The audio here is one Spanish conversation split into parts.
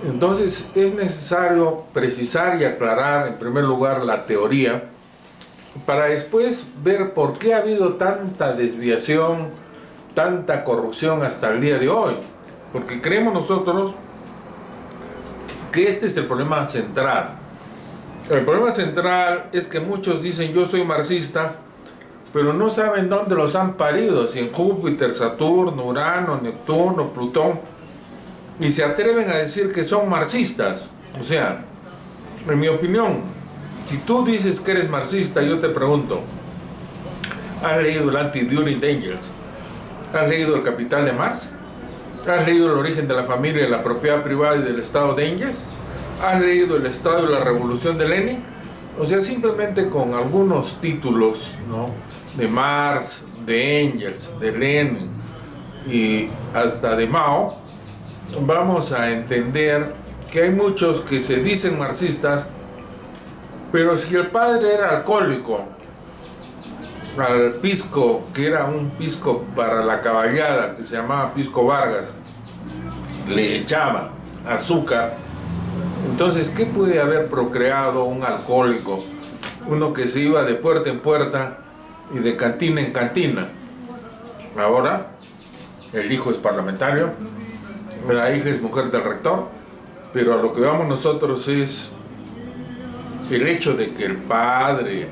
Entonces es necesario precisar y aclarar en primer lugar la teoría para después ver por qué ha habido tanta desviación, tanta corrupción hasta el día de hoy. Porque creemos nosotros que este es el problema central. El problema central es que muchos dicen yo soy marxista, pero no saben dónde los han parido, si en Júpiter, Saturno, Urano, Neptuno, Plutón, y se atreven a decir que son marxistas. O sea, en mi opinión, si tú dices que eres marxista, yo te pregunto, ¿has leído el Anti-During de Engels? ¿Has leído El Capital de Marx? ¿Has leído El origen de la familia, de la propiedad privada y del Estado de Engels? ¿Has leído El Estado y la Revolución de Lenin? O sea, simplemente con algunos títulos, ¿no?, de Marx, de Engels, de Lenin y hasta de Mao, vamos a entender que hay muchos que se dicen marxistas, pero si el padre era alcohólico, al Pisco, que era un pisco para la caballada, que se llamaba Pisco Vargas, le echaba azúcar, entonces, ¿qué puede haber procreado un alcohólico? Uno que se iba de puerta en puerta y de cantina en cantina. Ahora, el hijo es parlamentario, la hija es mujer del rector, pero a lo que vamos nosotros es el hecho de que el padre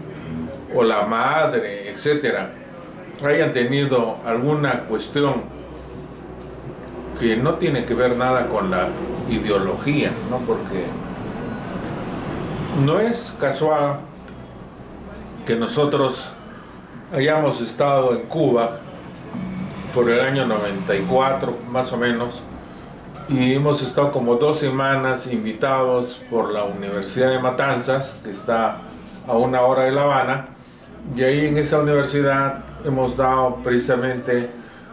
o la madre, etcétera, hayan tenido alguna cuestión que no tiene que ver nada con la ideología, ¿no? Porque no es casual que nosotros hayamos estado en Cuba por el año 94, más o menos, y hemos estado como 2 semanas invitados por la Universidad de Matanzas, que está a 1 hora de La Habana, y ahí en esa universidad hemos dado precisamente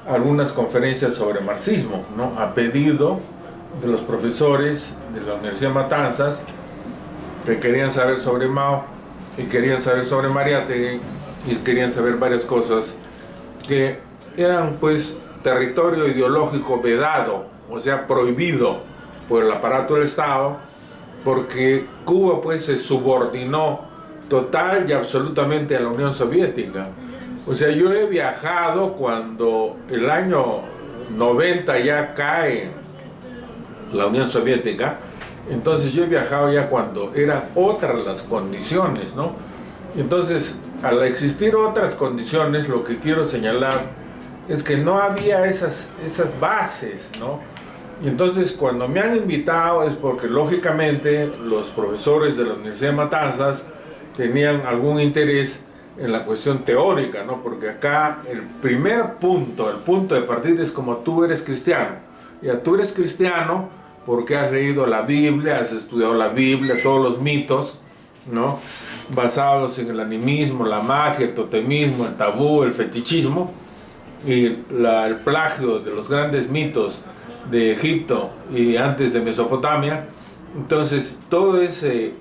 algunas conferencias sobre marxismo, ¿no?, a pedido de los profesores de la Universidad de Matanzas, que querían saber sobre Mao, y querían saber sobre Mariátegui, y querían saber varias cosas que eran pues territorio ideológico vedado, o sea, prohibido por el aparato del Estado, porque Cuba pues se subordinó total y absolutamente a la Unión Soviética. O sea, yo he viajado cuando el año 90 ya cae la Unión Soviética, entonces yo he viajado ya cuando eran otras las condiciones, ¿no? Entonces, al existir otras condiciones, lo que quiero señalar es que no había esas bases, ¿no? Y entonces cuando me han invitado es porque lógicamente los profesores de la Universidad de Matanzas tenían algún interés en la cuestión teórica, ¿no? Porque acá el primer punto, el punto de partida es como tú eres cristiano. Ya tú eres cristiano porque has leído la Biblia, has estudiado la Biblia, todos los mitos, ¿no?, basados en el animismo, la magia, el totemismo, el tabú, el fetichismo y el plagio de los grandes mitos de Egipto y antes de Mesopotamia. Entonces todo ese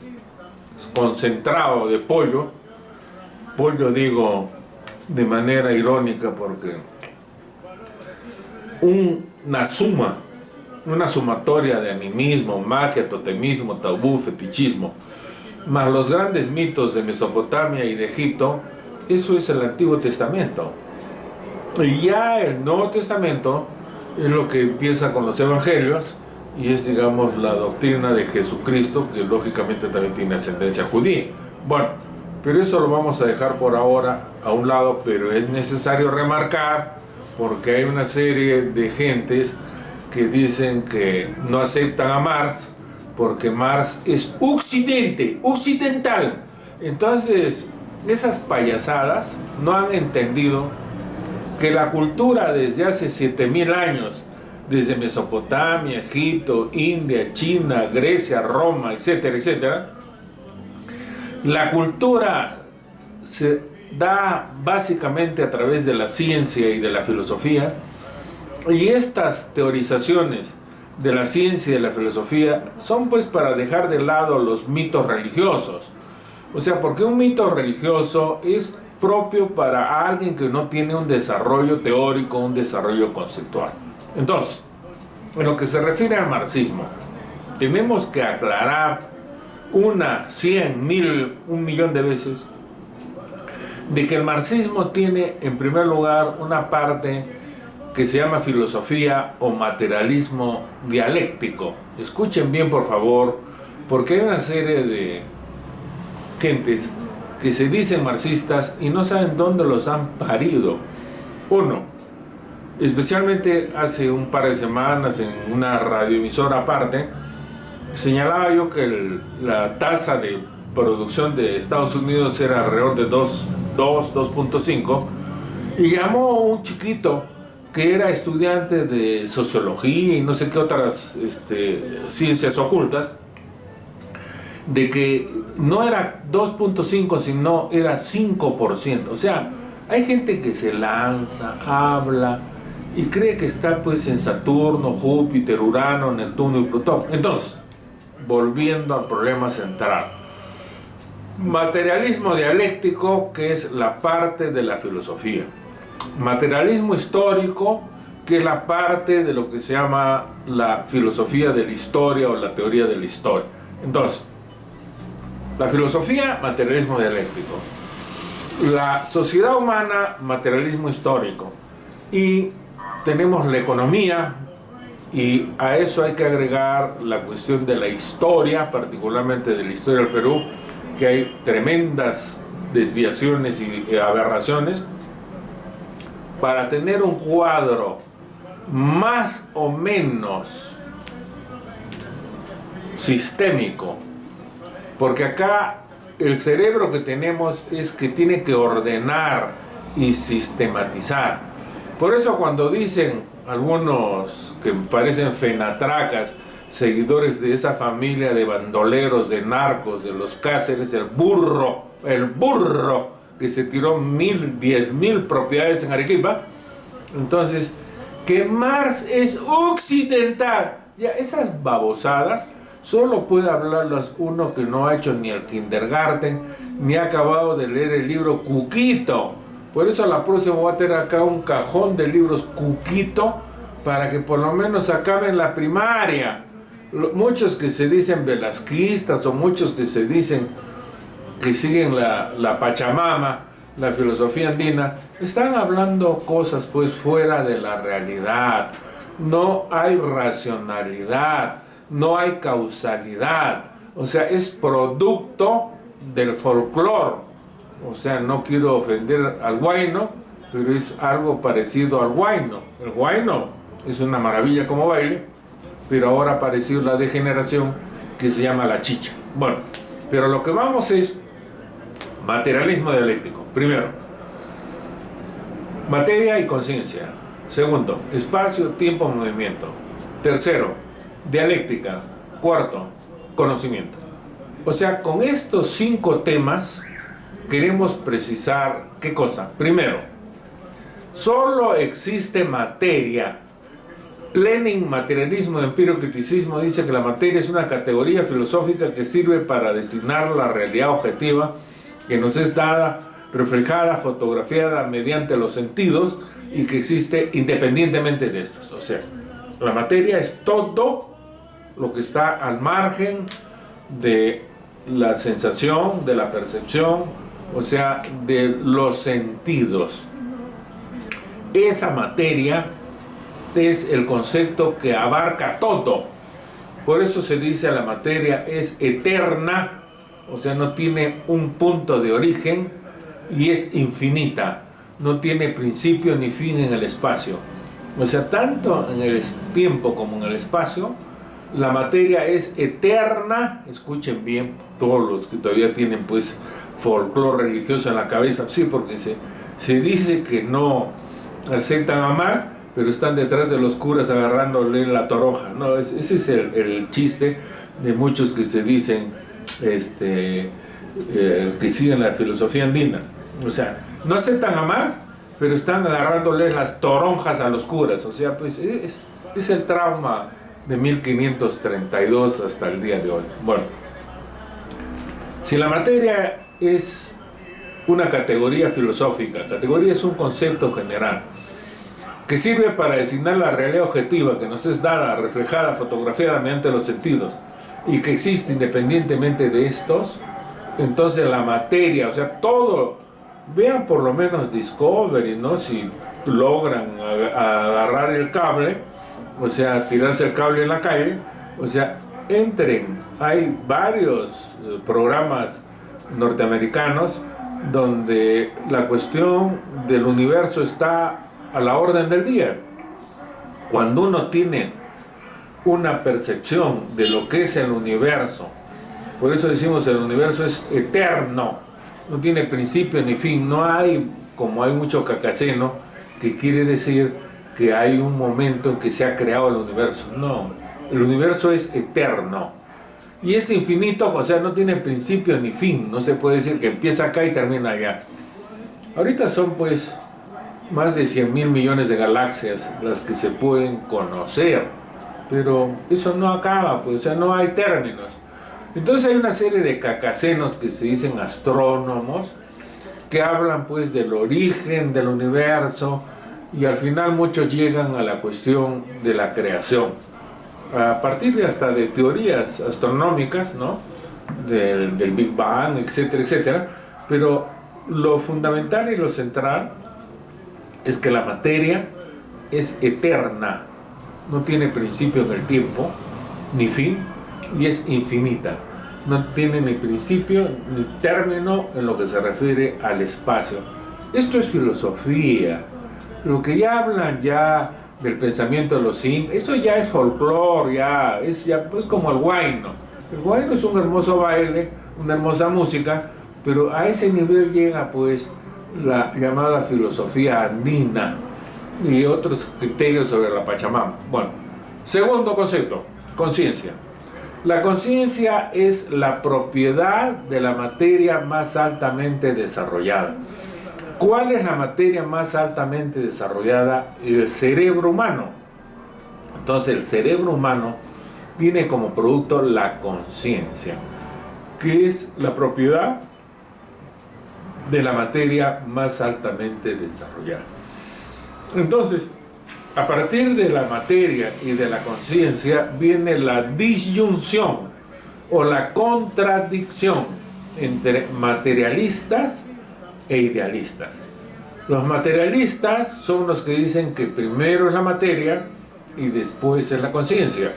concentrado de pollo digo de manera irónica porque una sumatoria de animismo, magia, totemismo, tabú, fetichismo, más los grandes mitos de Mesopotamia y de Egipto, eso es el Antiguo Testamento. Y ya el Nuevo Testamento es lo que empieza con los evangelios y es, digamos, la doctrina de Jesucristo, que lógicamente también tiene ascendencia judía. Bueno, pero eso lo vamos a dejar por ahora a un lado, pero es necesario remarcar porque hay una serie de gentes que dicen que no aceptan a Marx porque Marx es occidental. Entonces, esas payasadas no han entendido que la cultura desde hace 7000 años, desde Mesopotamia, Egipto, India, China, Grecia, Roma, etcétera, etcétera, la cultura se da básicamente a través de la ciencia y de la filosofía, y estas teorizaciones de la ciencia y de la filosofía son pues para dejar de lado los mitos religiosos. O sea, porque un mito religioso es propio para alguien que no tiene un desarrollo teórico, un desarrollo conceptual. Entonces, en lo que se refiere al marxismo, tenemos que aclarar 100, 1000, 1.000.000 de veces de que el marxismo tiene en primer lugar una parte que se llama filosofía o materialismo dialéctico. Escuchen bien, por favor, porque hay una serie de gentes que se dicen marxistas y no saben dónde los han parido. Uno, especialmente hace un par de semanas en una radioemisora aparte, señalaba yo que la tasa de producción de Estados Unidos era alrededor de 2.5, y llamó un chiquito que era estudiante de sociología y no sé qué otras ciencias ocultas, de que no era 2.5 sino era 5%. O sea, hay gente que se lanza, habla y cree que está pues en Saturno, Júpiter, Urano, Neptuno y Plutón. Entonces, volviendo al problema central, materialismo dialéctico, que es la parte de la filosofía; materialismo histórico, que es la parte de lo que se llama la filosofía de la historia o la teoría de la historia. Entonces, la filosofía, materialismo dialéctico; la sociedad humana, materialismo histórico; y tenemos la economía, y a eso hay que agregar la cuestión de la historia, particularmente de la historia del Perú, que hay tremendas desviaciones y aberraciones, para tener un cuadro más o menos sistémico. Porque acá el cerebro que tenemos es que tiene que ordenar y sistematizar. Por eso cuando dicen algunos que parecen fenatracas, seguidores de esa familia de bandoleros, de narcos, de los Cáceres, el burro que se tiró 10.000 propiedades en Arequipa, entonces, que Marx es occidental, ya esas babosadas solo puede hablarlas uno que no ha hecho ni el kindergarten, ni ha acabado de leer el libro Cuquito. Por eso a la próxima voy a tener acá un cajón de libros Cuquito, para que por lo menos acaben la primaria. Muchos que se dicen velasquistas, o muchos que se dicen que siguen la Pachamama, la filosofía andina, están hablando cosas pues fuera de la realidad. No hay racionalidad, no hay causalidad, o sea, es producto del folclore. O sea, no quiero ofender al huayno, pero es algo parecido al huayno. El huayno es una maravilla como baile, pero ahora ha aparecido la degeneración que se llama la chicha. Bueno, pero lo que vamos es materialismo dialéctico. Primero, materia y conciencia. Segundo, espacio, tiempo, movimiento. Tercero, dialéctica. Cuarto, conocimiento. O sea, con estos 5 temas queremos precisar ¿qué cosa? Primero, solo existe materia. Lenin, materialismo, empiro-criticismo, dice que la materia es una categoría filosófica que sirve para designar la realidad objetiva que nos es dada, reflejada, fotografiada mediante los sentidos, y que existe independientemente de estos. O sea, la materia es todo lo que está al margen de la sensación, de la percepción, o sea, de los sentidos. Esa materia es el concepto que abarca todo. Por eso se dice la materia es eterna, o sea, no tiene un punto de origen, y es infinita, no tiene principio ni fin en el espacio. O sea, tanto en el tiempo como en el espacio, la materia es eterna. Escuchen bien todos los que todavía tienen pues folclore religioso en la cabeza, sí, porque se dice que no aceptan a Marx, pero están detrás de los curas agarrándole la toronja, ¿no? Ese es el chiste de muchos que se dicen que siguen la filosofía andina. O sea, no aceptan a Marx, pero están agarrándole las toronjas a los curas. O sea, pues es el trauma de 1532 hasta el día de hoy. Bueno, si la materia es una categoría filosófica. Categoría es un concepto general que sirve para designar la realidad objetiva que nos es dada, reflejada, fotografiada mediante los sentidos, y que existe independientemente de estos. Entonces la materia, o sea, todo, vean por lo menos Discovery, ¿no? Si logran agarrar el cable, o sea, tirarse el cable en la calle, o sea, entren. Hay varios programas norteamericanos donde la cuestión del universo está a la orden del día. Cuando uno tiene una percepción de lo que es el universo, por eso decimos el universo es eterno, no tiene principio ni fin, no hay, como hay mucho cacaceno, que quiere decir que hay un momento en que se ha creado el universo. No, el universo es eterno y es infinito, o sea, no tiene principio ni fin, no se puede decir que empieza acá y termina allá. Ahorita son pues más de 100.000 millones de galaxias las que se pueden conocer, pero eso no acaba, pues, o sea, no hay términos. Entonces hay una serie de cacacenos que se dicen astrónomos, que hablan pues del origen del universo, y al final muchos llegan a la cuestión de la creación, a partir de hasta de teorías astronómicas, ¿no? Del Big Bang, etcétera, etcétera. Pero lo fundamental y lo central es que la materia es eterna, no tiene principio en el tiempo, ni fin, y es infinita. No tiene ni principio ni término en lo que se refiere al espacio. Esto es filosofía. Lo que ya hablan ya del pensamiento de los Sim, eso ya es folclore, ya es ya pues como el huayno. El huayno es un hermoso baile, una hermosa música, pero a ese nivel llega pues la llamada filosofía andina y otros criterios sobre la Pachamama. Bueno, segundo concepto, conciencia. La conciencia es la propiedad de la materia más altamente desarrollada. ¿Cuál es la materia más altamente desarrollada? El cerebro humano. Entonces el cerebro humano tiene como producto la conciencia, que es la propiedad de la materia más altamente desarrollada. Entonces, a partir de la materia y de la conciencia viene la disyunción o la contradicción entre materialistas e idealistas. Los materialistas son los que dicen que primero es la materia y después es la conciencia.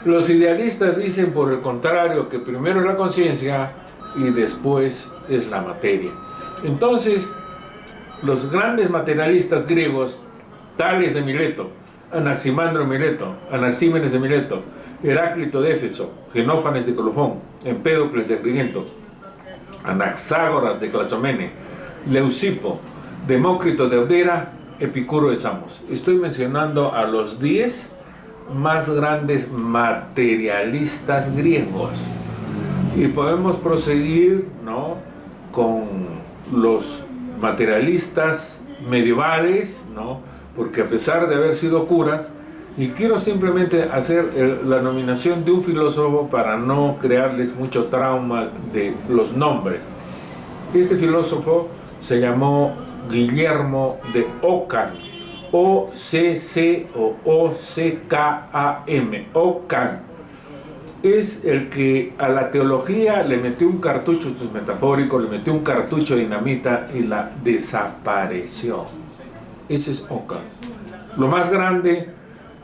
Los idealistas dicen por el contrario que primero es la conciencia y después es la materia. Entonces, los grandes materialistas griegos, Tales de Mileto, Anaximandro de Mileto, Anaxímenes de Mileto, Heráclito de Éfeso, Genófanes de Colofón, Empédocles de Agrigento, Anaxágoras de Clasomene, Leucipo, Demócrito de Abdera, Epicuro de Samos. Estoy mencionando a los 10 más grandes materialistas griegos. Y podemos proseguir, ¿no?, con los materialistas medievales, ¿no?, porque a pesar de haber sido curas, y quiero simplemente hacer la nominación de un filósofo para no crearles mucho trauma de los nombres. Este filósofo se llamó Guillermo de Ockham, O-C-C o O-C-K-A-M, Ockham. Es el que a la teología le metió un cartucho, esto es metafórico, le metió un cartucho de dinamita y la desapareció. Ese es Ockham. Lo más grande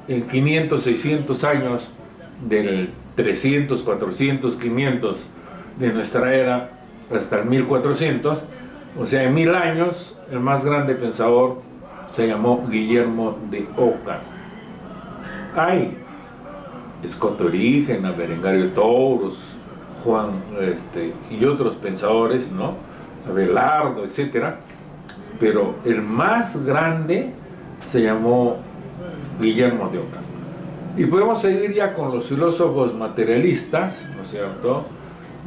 en 500, 600 años, del 300, 400, 500 de nuestra era hasta el 1400, o sea, en 1000 años, el más grande pensador se llamó Guillermo de Ockham. Hay Scott Orígena, Berengario Touros, Juan y otros pensadores, ¿no?, Abelardo, etcétera, pero el más grande se llamó Guillermo de Ockham. Y podemos seguir ya con los filósofos materialistas, ¿no es cierto?,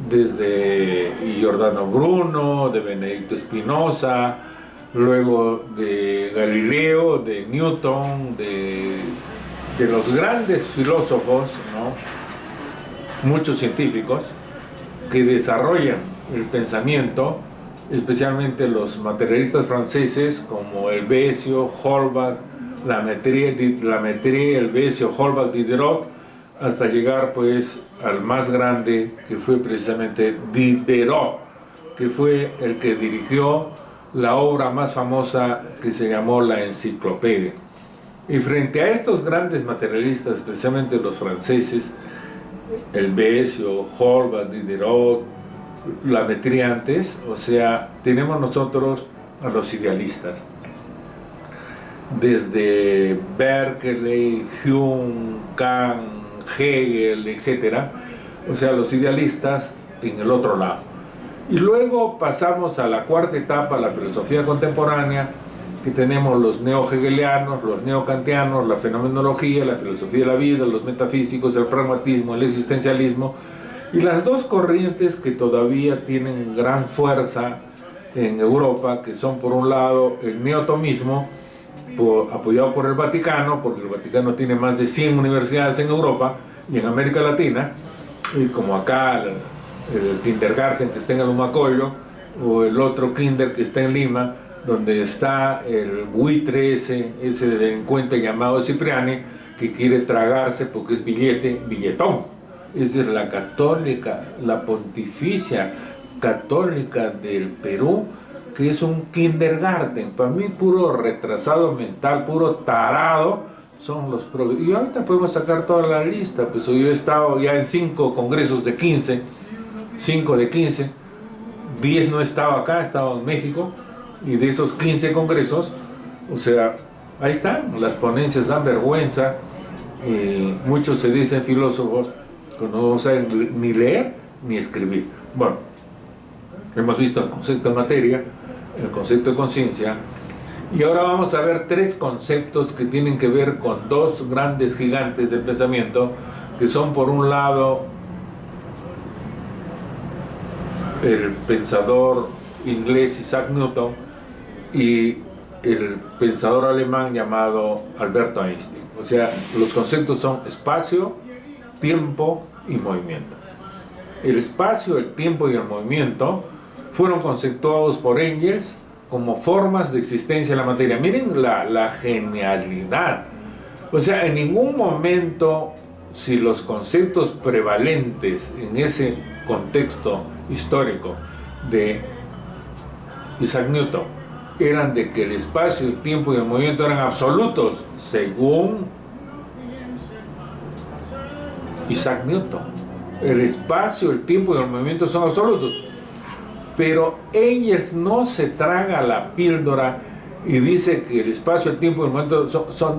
desde Giordano Bruno, de Benedicto Spinoza, luego de Galileo, de Newton, de los grandes filósofos, ¿no?, muchos científicos que desarrollan el pensamiento especialmente los materialistas franceses como Helvesio, Holbach, Lamettrie, Helvesio, Holbach, Diderot, hasta llegar pues al más grande, que fue precisamente Diderot, que fue el que dirigió la obra más famosa que se llamó la Enciclopedia. Y frente a estos grandes materialistas, especialmente los franceses, Helvesio, Holbach, Diderot, Lamettrie antes, o sea, tenemos nosotros a los idealistas. Desde Berkeley, Hume, Kant, Hegel, etc. O sea, los idealistas en el otro lado. Y luego pasamos a la cuarta etapa, la filosofía contemporánea, que tenemos los neo-hegelianos, los neo-kantianos, la fenomenología, la filosofía de la vida, los metafísicos, el pragmatismo, el existencialismo, y las dos corrientes que todavía tienen gran fuerza en Europa, que son por un lado el neotomismo, apoyado por el Vaticano, porque el Vaticano tiene más de 100 universidades en Europa y en América Latina, y como acá el kindergarten que está en el Humacoyo, o el otro kinder que está en Lima, donde está el buitre ese delincuente llamado Cipriani, que quiere tragarse porque es billetón. Esa es la católica, la pontificia católica del Perú, que es un kindergarten. Para mí, puro retrasado mental, puro tarado, son los y ahorita podemos sacar toda la lista. Pues yo he estado ya en 5 congresos de 15, 5 de 15, 10 no he estado acá, he estado en México, y de esos 15 congresos, o sea, ahí están, las ponencias dan vergüenza. Muchos se dicen filósofos que no saben ni leer ni escribir. Bueno, hemos visto el concepto de materia, el concepto de conciencia, y ahora vamos a ver 3 conceptos que tienen que ver con 2 grandes gigantes del pensamiento, que son por un lado el pensador inglés Isaac Newton y el pensador alemán llamado Alberto Einstein. O sea, los conceptos son espacio, tiempo y movimiento. El espacio, el tiempo y el movimiento fueron conceptuados por Engels como formas de existencia de la materia. Miren la genialidad. O sea, en ningún momento, si los conceptos prevalentes en ese contexto histórico de Isaac Newton eran de que el espacio, el tiempo y el movimiento eran absolutos, según Isaac Newton. El espacio, el tiempo y el movimiento son absolutos. Pero Engels no se traga la píldora y dice que el espacio, el tiempo y el momento son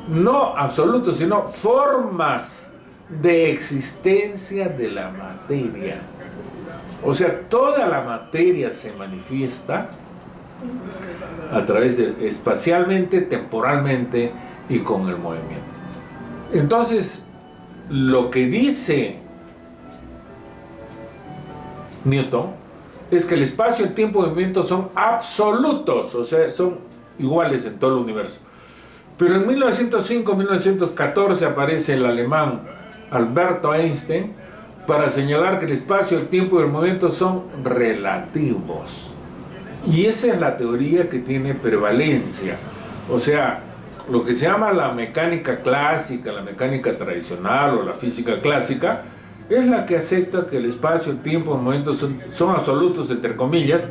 no absolutos, sino formas de existencia de la materia. O sea, toda la materia se manifiesta a través de espacialmente, temporalmente y con el movimiento. Entonces, lo que dice Newton es que el espacio, el tiempo y el movimiento son absolutos, o sea, son iguales en todo el universo. Pero en 1905-1914 aparece el alemán Alberto Einstein para señalar que el espacio, el tiempo y el movimiento son relativos. Y esa es la teoría que tiene prevalencia. O sea, lo que se llama la mecánica clásica, la mecánica tradicional o la física clásica, es la que acepta que el espacio, el tiempo y el movimiento son absolutos, entre comillas,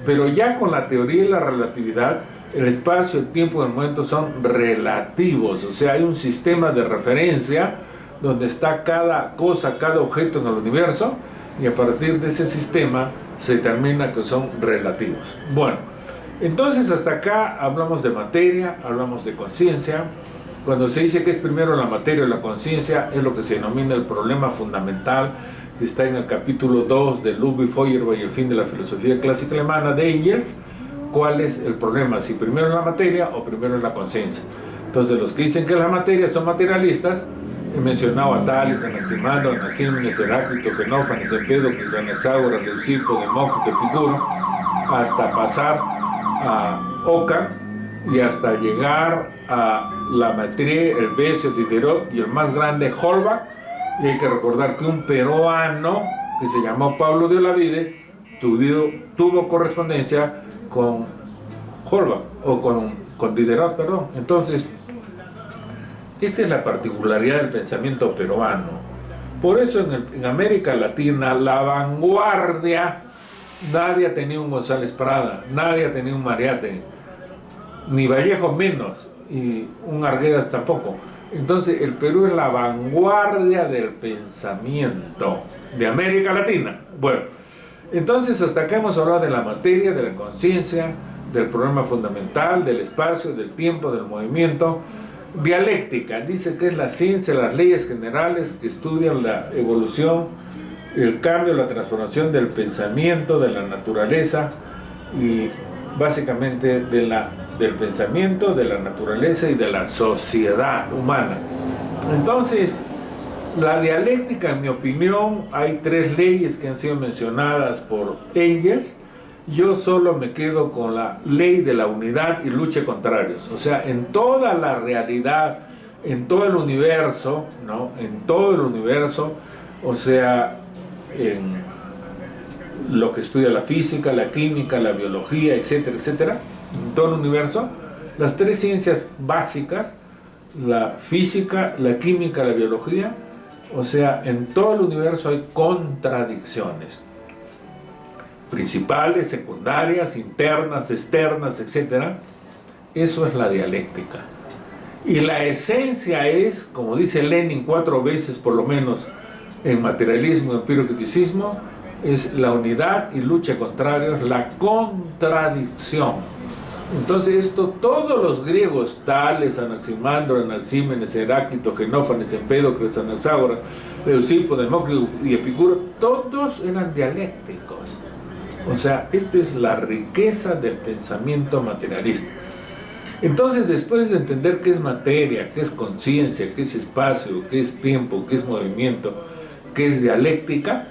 pero ya con la teoría de la relatividad, el espacio, el tiempo y el momento son relativos. O sea, hay un sistema de referencia donde está cada cosa, cada objeto en el universo, y a partir de ese sistema se determina que son relativos. Bueno, entonces hasta acá hablamos de materia, hablamos de conciencia. Cuando se dice que es primero la materia o la conciencia, es lo que se denomina el problema fundamental, que está en el capítulo 2 de Ludwig Feuerbach y el fin de la filosofía clásica alemana de Engels. ¿Cuál es el problema? Si primero es la materia o primero es la conciencia. Entonces, los que dicen que es la materia son materialistas. He mencionado a Tales, Anaximandro, Anaxímenes, Heráclito, Genófanes, Empédocles, Anaxágoras, Leucipo, Demócrito, Epicuro, hasta pasar a Ockham y hasta llegar a Lamettrie, Helvesio, Diderot y el más grande Holbach. Y hay que recordar que un peruano que se llamó Pablo de Olavide tuvo correspondencia con Holbach, o con Diderot, perdón. Entonces, esta es la particularidad del pensamiento peruano. Por eso en América Latina, la vanguardia, nadie ha tenido un González Prada, nadie ha tenido un Mariátegui, ni Vallejo menos, y un Arguedas tampoco. Entonces, el Perú es la vanguardia del pensamiento de América Latina. Bueno, entonces hasta acá hemos hablado de la materia, de la conciencia, del problema fundamental, del espacio, del tiempo, del movimiento. Dialéctica, dice que es la ciencia de las leyes generales que estudian la evolución, el cambio, la transformación del pensamiento, de la naturaleza, y básicamente del pensamiento, de la naturaleza y de la sociedad humana. Entonces, la dialéctica, en mi opinión, hay 3 leyes que han sido mencionadas por Engels. Yo solo me quedo con la ley de la unidad y lucha contrarios. O sea, en toda la realidad, en todo el universo, ¿no? En todo el universo, o sea, en lo que estudia la física, la química, la biología, etcétera, etcétera, en todo el universo, las 3 ciencias básicas, la física, la química, la biología, o sea, en todo el universo hay contradicciones. Principales, secundarias, internas, externas, etc. Eso es la dialéctica. Y la esencia es, como dice Lenin 4 veces por lo menos en Materialismo y Empírico-Criticismo, es la unidad y lucha contrarios, la contradicción. Entonces esto todos los griegos, Tales, Anaximandro, Anaxímenes, Heráclito, Genófanes, Empédocles, Anaxágoras, Leucipo, Demócrito y Epicuro, todos eran dialécticos. O sea, esta es la riqueza del pensamiento materialista. Entonces, después de entender qué es materia, qué es conciencia, qué es espacio, qué es tiempo, qué es movimiento, qué es dialéctica,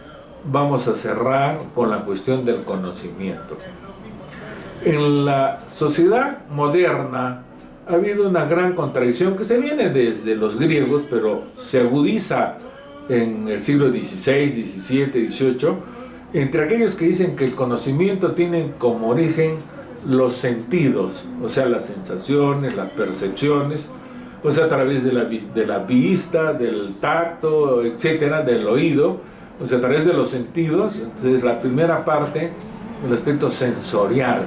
vamos a cerrar con la cuestión del conocimiento. En la sociedad moderna ha habido una gran contradicción que se viene desde los griegos, pero se agudiza en el siglo XVI, XVII, XVIII, entre aquellos que dicen que el conocimiento tiene como origen los sentidos, o sea, las sensaciones, las percepciones, o sea, a través de la vista, del tacto, etcétera, del oído, o sea, a través de los sentidos. Entonces, la primera parte, el aspecto sensorial.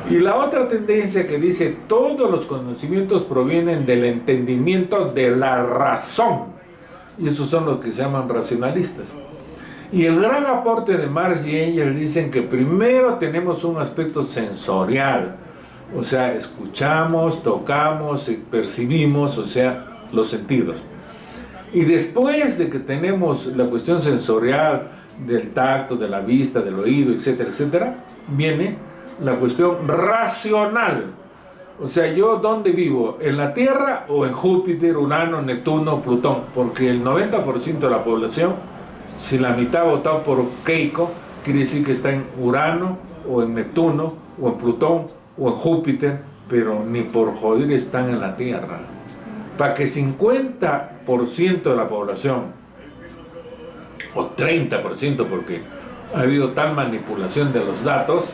Y la otra tendencia que dice todos los conocimientos provienen del entendimiento de la razón, y esos son los que se llaman racionalistas. Y el gran aporte de Marx y Engels dicen que primero tenemos un aspecto sensorial, o sea, escuchamos, tocamos, percibimos, o sea, los sentidos. Y después de que tenemos la cuestión sensorial del tacto, de la vista, del oído, etcétera, etcétera, viene la cuestión racional. O sea, ¿yo dónde vivo? ¿En la Tierra o en Júpiter, Urano, Neptuno, Plutón? Porque el 90% de la población, si la mitad ha votado por Keiko, quiere decir que está en Urano, o en Neptuno, o en Plutón, o en Júpiter, pero ni por joder están en la Tierra. Para que 50% de la población, o 30%, porque ha habido tal manipulación de los datos,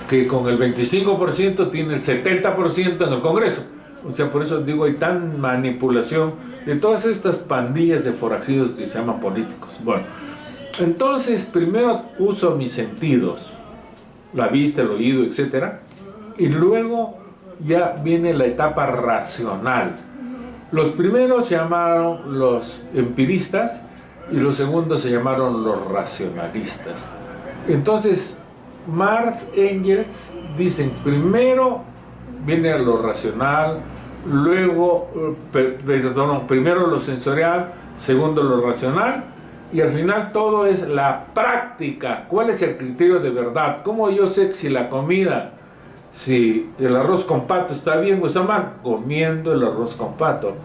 que con el 25% tiene el 70% en el Congreso. O sea, por eso digo, hay tan manipulación de todas estas pandillas de forajidos que se llaman políticos. Bueno, entonces primero uso mis sentidos, la vista, el oído, etcétera, y luego ya viene la etapa racional. Los primeros se llamaron los empiristas y los segundos se llamaron los racionalistas. Entonces, Marx, Engels dicen primero viene lo racional, luego, primero lo sensorial, segundo lo racional, y al final todo es la práctica. ¿Cuál es el criterio de verdad? ¿Cómo yo sé si la comida, si el arroz con pato está bien o está mal? Comiendo el arroz con pato.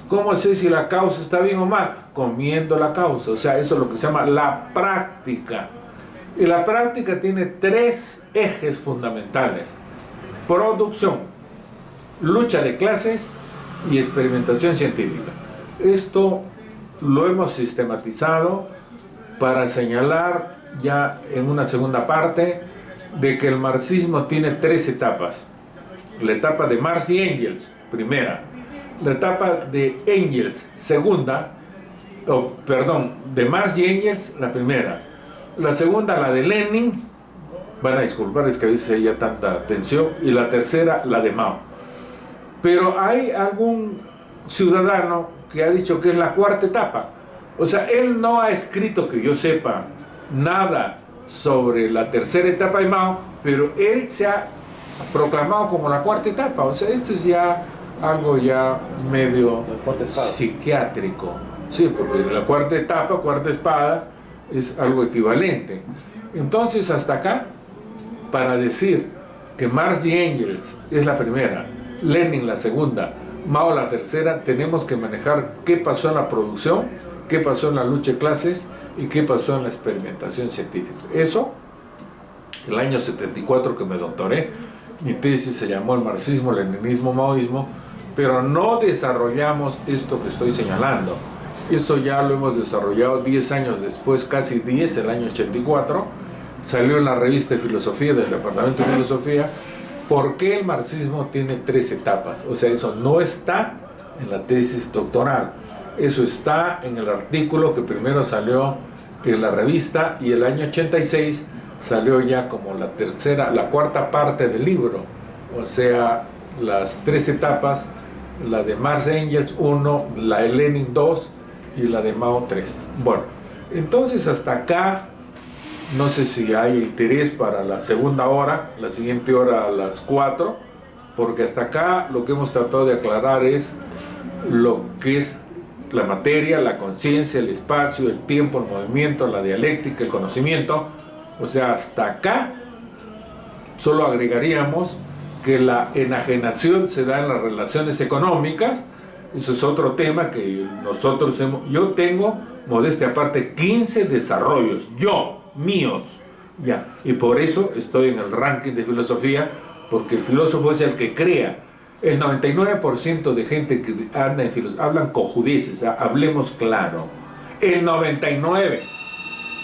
¿Cómo sé si la causa está bien o mal? Comiendo la causa. O sea, eso es lo que se llama la práctica. Y la práctica tiene 3 ejes fundamentales: producción, lucha de clases y experimentación científica. Esto lo hemos sistematizado para señalar ya en una segunda parte de que el marxismo tiene tres etapas. La etapa de Marx y Engels, primera. La etapa de Engels, segunda. De Marx y Engels, la primera. La segunda, la de Lenin. Van a disculpar, es que a veces hay ya tanta tensión. Y la tercera, la de Mao. Pero hay algún ciudadano que ha dicho que es la cuarta etapa. O sea, él no ha escrito, que yo sepa, nada sobre la tercera etapa de Mao, pero él se ha proclamado como la cuarta etapa. O sea, esto es ya algo ya medio psiquiátrico. Sí, porque la cuarta etapa, cuarta espada, es algo equivalente. Entonces, hasta acá, para decir que Marx y Engels es la primera, Lenin la segunda, Mao la tercera, tenemos que manejar qué pasó en la producción, qué pasó en la lucha de clases y qué pasó en la experimentación científica. Eso, el año 74 que me doctoré, mi tesis se llamó el marxismo, leninismo, maoísmo, pero no desarrollamos esto que estoy señalando. Eso ya lo hemos desarrollado 10 años después, casi 10, el año 84, salió en la revista de filosofía del Departamento de Filosofía. ¿Por qué el marxismo tiene tres etapas? O sea, eso no está en la tesis doctoral. Eso está en el artículo que primero salió en la revista y el año 86 salió ya como la cuarta parte del libro. O sea, las tres etapas, la de Marx Engels 1, la de Lenin 2 y la de Mao 3. Bueno, entonces hasta acá, no sé si hay interés para la segunda hora, la siguiente hora a las 4, porque hasta acá lo que hemos tratado de aclarar es lo que es la materia, la conciencia, el espacio, el tiempo, el movimiento, la dialéctica, el conocimiento. O sea, hasta acá solo agregaríamos que la enajenación se da en las relaciones económicas. Eso es otro tema que nosotros yo tengo, modestia aparte, 15 desarrollos, míos, ya, y por eso estoy en el ranking de filosofía, porque el filósofo es el que crea. El 99% de gente que anda en filosofía hablan cojudeces, hablemos claro. El 99%.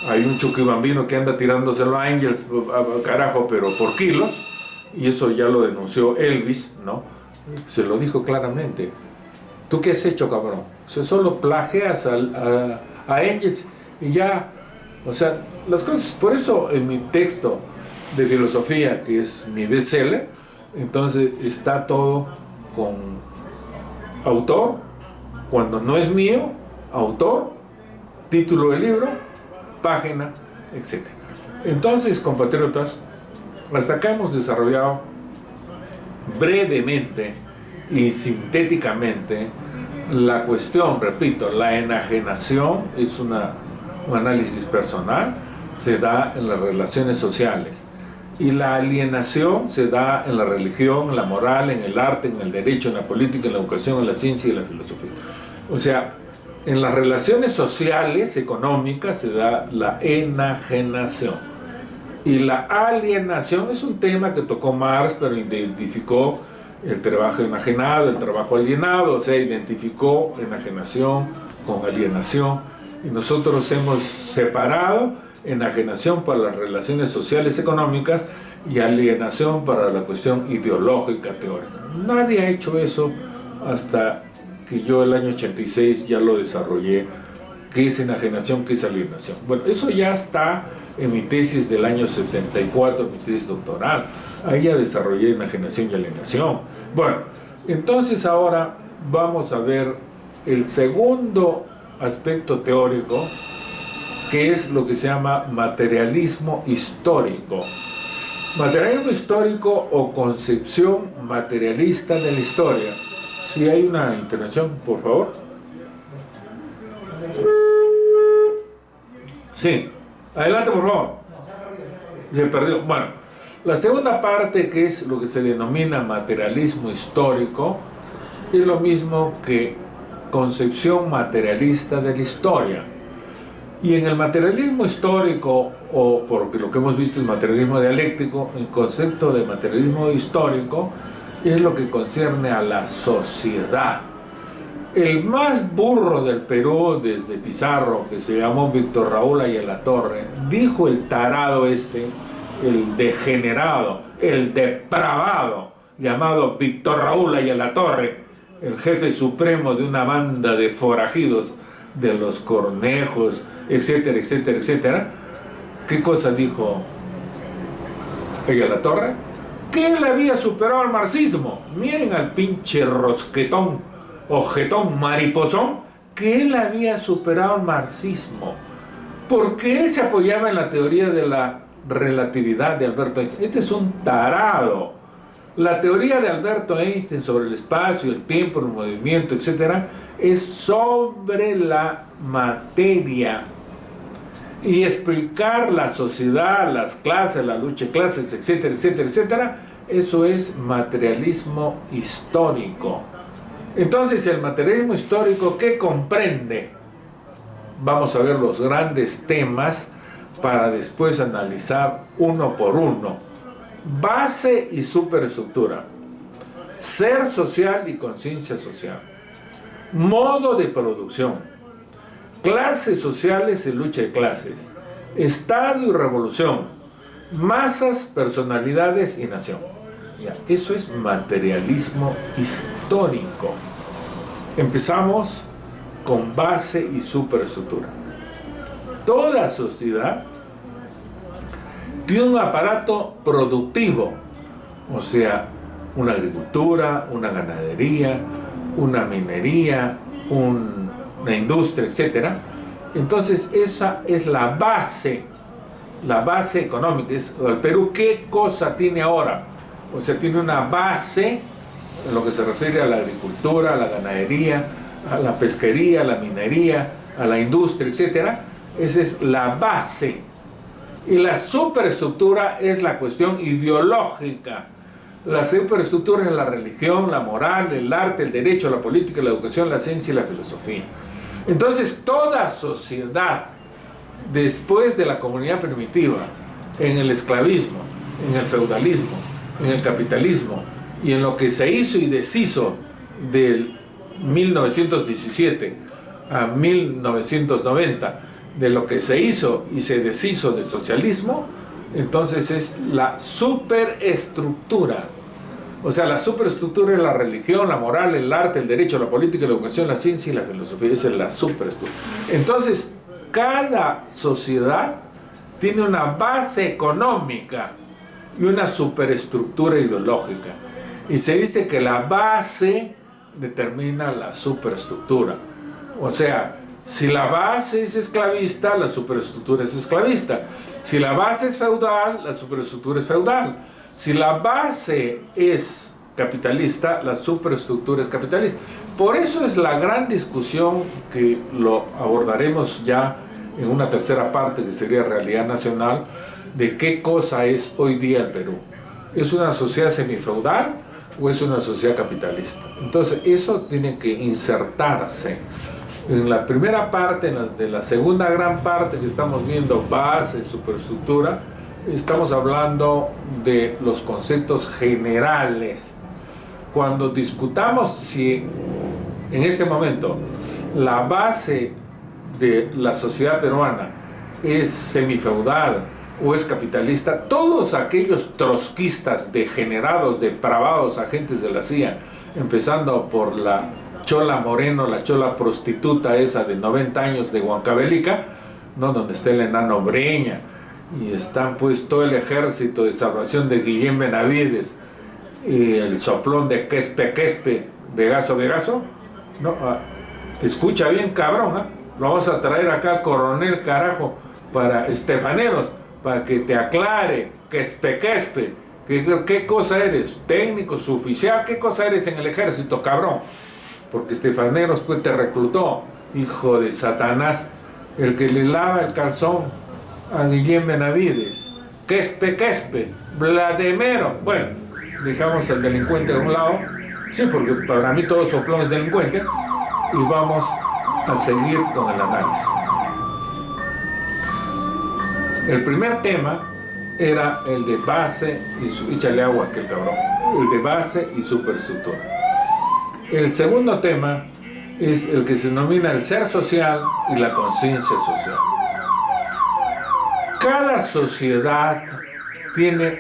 Hay un chuquibambino que anda tirándoselo a Engels, carajo, pero por kilos, y eso ya lo denunció Elvis, ¿no? Se lo dijo claramente. ¿Tú qué has hecho, cabrón? O sea, solo plagias a Engels y ya. O sea, las cosas, por eso en mi texto de filosofía, que es mi bestseller, entonces está todo con autor, cuando no es mío, autor, título del libro, página, etc. Entonces, compatriotas, hasta acá hemos desarrollado brevemente y sintéticamente la cuestión. Repito, la enajenación es un análisis personal, se da en las relaciones sociales, y la alienación se da en la religión, en la moral, en el arte, en el derecho, en la política, en la educación, en la ciencia y en la filosofía. O sea, en las relaciones sociales, económicas, se da la enajenación. Y la alienación es un tema que tocó Marx, pero identificó el trabajo enajenado, el trabajo alienado, o sea, identificó enajenación con alienación. Y nosotros hemos separado enajenación para las relaciones sociales económicas y alienación para la cuestión ideológica teórica. Nadie ha hecho eso hasta que yo el año 86 ya lo desarrollé. ¿Qué es enajenación? ¿Qué es alienación? Bueno, eso ya está en mi tesis del año 74, mi tesis doctoral. Ahí ya desarrollé enajenación y alienación. Bueno, entonces ahora vamos a ver el segundo aspecto teórico, que es lo que se llama materialismo histórico. Materialismo histórico o concepción materialista de la historia. Si hay una intervención, por favor. Sí, adelante, por favor. Se perdió. Bueno, la segunda parte, que es lo que se denomina materialismo histórico, es lo mismo que concepción materialista de la historia. Y en el materialismo histórico, o porque lo que hemos visto es materialismo dialéctico, el concepto de materialismo histórico es lo que concierne a la sociedad. El más burro del Perú desde Pizarro, que se llamó Víctor Raúl Ayala-Torre, dijo el tarado este, el degenerado, el depravado, llamado Víctor Raúl Ayala-Torre, el jefe supremo de una banda de forajidos, de los Cornejos, etcétera, etcétera, etcétera. ¿Qué cosa dijo Ayala-Torre? Que él había superado al marxismo. Miren al pinche rosquetón, ojetón, mariposón, que él había superado al marxismo, porque él se apoyaba en la teoría de la relatividad de Alberto Einstein. Este es un tarado. La teoría de Alberto Einstein sobre el espacio, el tiempo, el movimiento, etcétera, es sobre la materia. Y explicar la sociedad, las clases, la lucha de clases, etcétera, etcétera, etcétera, eso es materialismo histórico. Entonces, el materialismo histórico, ¿qué comprende? Vamos a ver los grandes temas para después analizar uno por uno. Base y superestructura. Ser social y conciencia social. Modo de producción. Clases sociales y lucha de clases. Estado y revolución. Masas, personalidades y nación. Ya, eso es materialismo histórico. Empezamos con base y superestructura. Toda sociedad tiene un aparato productivo, o sea, una agricultura, una ganadería, una minería, una industria, etcétera. Entonces esa es la base económica. El Perú, ¿qué cosa tiene ahora? O sea, tiene una base en lo que se refiere a la agricultura, a la ganadería, a la pesquería, a la minería, a la industria, etcétera. Esa es la base. Y la superestructura es la cuestión ideológica. La superestructura es la religión, la moral, el arte, el derecho, la política, la educación, la ciencia y la filosofía. Entonces, toda sociedad, después de la comunidad primitiva, en el esclavismo, en el feudalismo, en el capitalismo y en lo que se hizo y deshizo del 1917 a 1990, de lo que se hizo y se deshizo del socialismo, entonces es la superestructura. O sea, la superestructura es la religión, la moral, el arte, el derecho, la política, la educación, la ciencia y la filosofía. Esa es la superestructura. Entonces, cada sociedad tiene una base económica y una superestructura ideológica. Y se dice que la base determina la superestructura. O sea, si la base es esclavista, la superestructura es esclavista. Si la base es feudal, la superestructura es feudal. Si la base es capitalista, la superestructura es capitalista. Por eso es la gran discusión que lo abordaremos ya en una tercera parte, que sería realidad nacional, de qué cosa es hoy día el Perú. ¿Es una sociedad semifeudal o es una sociedad capitalista? Entonces eso tiene que insertarse. En la primera parte, de la segunda gran parte que estamos viendo, base, superestructura, estamos hablando de los conceptos generales. Cuando discutamos si en este momento la base de la sociedad peruana es semifeudal o es capitalista, todos aquellos trotskistas, degenerados, depravados, agentes de la CIA, empezando por la Chola Moreno, la chola prostituta esa de 90 años de Huancavelica, ¿no? Donde está el enano Breña, y están pues todo el ejército de salvación de Guillén Benavides, y el soplón de Quespe, Vegaso, ¿no? Escucha bien, cabrón, ¿eh? Lo vamos a traer acá al coronel, carajo, para Estefaneros, para que te aclare, Quespe, ¿qué cosa eres? ¿Técnico, suboficial? ¿Qué cosa eres en el ejército, cabrón? Porque Estefaneros pues te reclutó, hijo de Satanás, el que le lava el calzón a Guillén Benavides. Quespe, Vladimero. Bueno, dejamos al delincuente de un lado, sí, porque para mí todo soplón es delincuente, y vamos a seguir con el análisis. El primer tema era el de base y échale agua a aquel cabrón, el de base y superestructura. El segundo tema es el que se denomina el ser social y la conciencia social. Cada sociedad tiene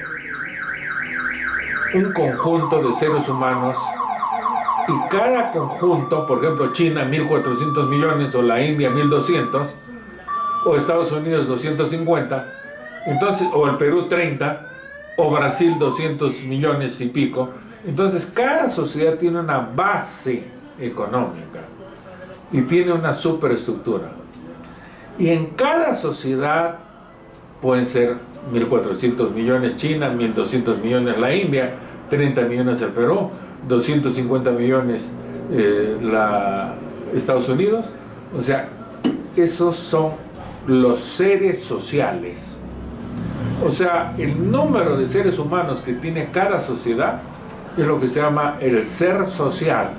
un conjunto de seres humanos y cada conjunto, por ejemplo China 1.400 millones o la India 1.200 o Estados Unidos 250, entonces, o el Perú 30 o Brasil 200 millones y pico. Entonces cada sociedad tiene una base económica y tiene una superestructura, y en cada sociedad pueden ser 1.400 millones China, 1.200 millones la India, 30 millones el Perú, 250 millones Estados Unidos. O sea, esos son los seres sociales. O sea, el número de seres humanos que tiene cada sociedad es lo que se llama el ser social,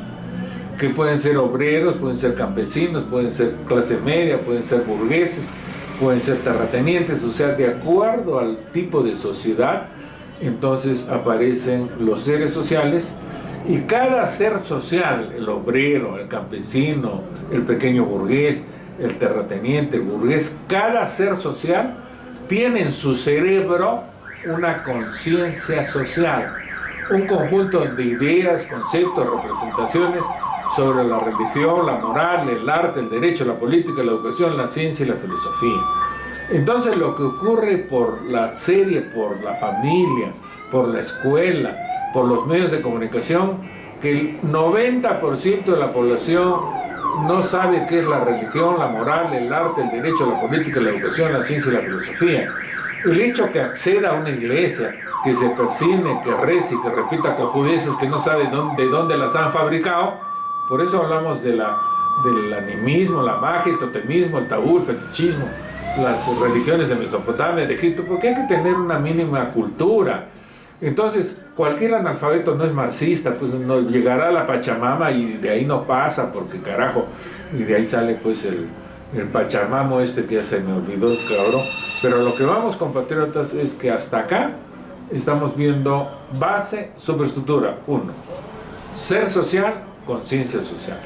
que pueden ser obreros, pueden ser campesinos, pueden ser clase media, pueden ser burgueses, pueden ser terratenientes. O sea, de acuerdo al tipo de sociedad, entonces aparecen los seres sociales, y cada ser social, el obrero, el campesino, el pequeño burgués, el terrateniente, el burgués, cada ser social tiene en su cerebro una conciencia social, un conjunto de ideas, conceptos, representaciones sobre la religión, la moral, el arte, el derecho, la política, la educación, la ciencia y la filosofía. Entonces lo que ocurre por la serie, por la familia, por la escuela, por los medios de comunicación, que el 90% de la población no sabe qué es la religión, la moral, el arte, el derecho, la política, la educación, la ciencia y la filosofía. El hecho que acceda a una iglesia, que se persine, que rece, que repita cojudeces que no sabe de dónde las han fabricado. Por eso hablamos del animismo, la magia, el totemismo, el tabú, el fetichismo, las religiones de Mesopotamia, de Egipto, porque hay que tener una mínima cultura. Entonces, cualquier analfabeto no es marxista, pues no llegará a la Pachamama y de ahí no pasa, porque carajo, y de ahí sale pues el Pachamamo que ya se me olvidó el cabrón. Pero lo que vamos, compatriotas, es que hasta acá estamos viendo base, superestructura, 1, ser social, conciencia social.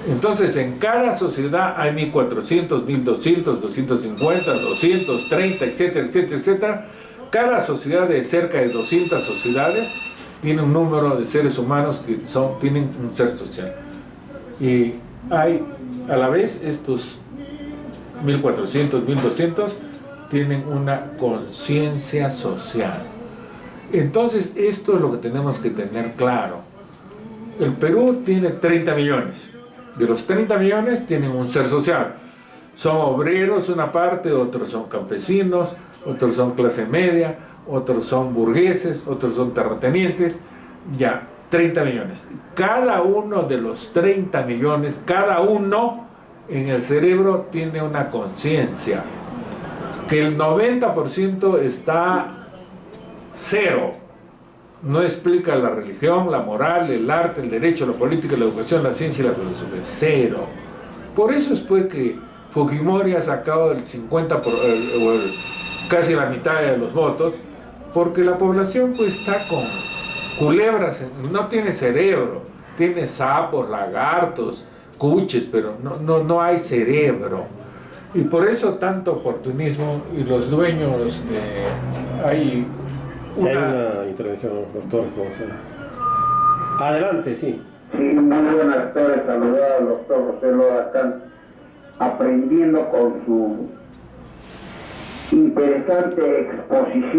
Entonces, en cada sociedad hay 1.400, 1.200, 250, 230, etcétera, etcétera, etcétera. Cada sociedad de cerca de 200 sociedades tiene un número de seres humanos que tienen un ser social. Y hay, a la vez, estos 1.400, 1.200 tienen una conciencia social. Entonces, esto es lo que tenemos que tener claro. El Perú tiene 30 millones. De los 30 millones tienen un ser social. Son obreros una parte, otros son campesinos, otros son clase media, otros son burgueses, otros son terratenientes. Ya, 30 millones. Cada uno de los 30 millones, cada uno en el cerebro tiene una conciencia. Que el 90% está cero. No explica la religión, la moral, el arte, el derecho, la política, la educación, la ciencia y la filosofía. Cero. Por eso es pues que Fujimori ha sacado el 50%, casi la mitad de los votos, porque la población pues está con culebras, no tiene cerebro, tiene sapos, lagartos, cuches, pero no hay cerebro. Y por eso tanto oportunismo, y los dueños hay una intervención, doctor, ¿cómo se llama? Adelante, sí. Sí, muy buenas tardes, saludar al doctor José Lodacán, aprendiendo con su interesante exposición.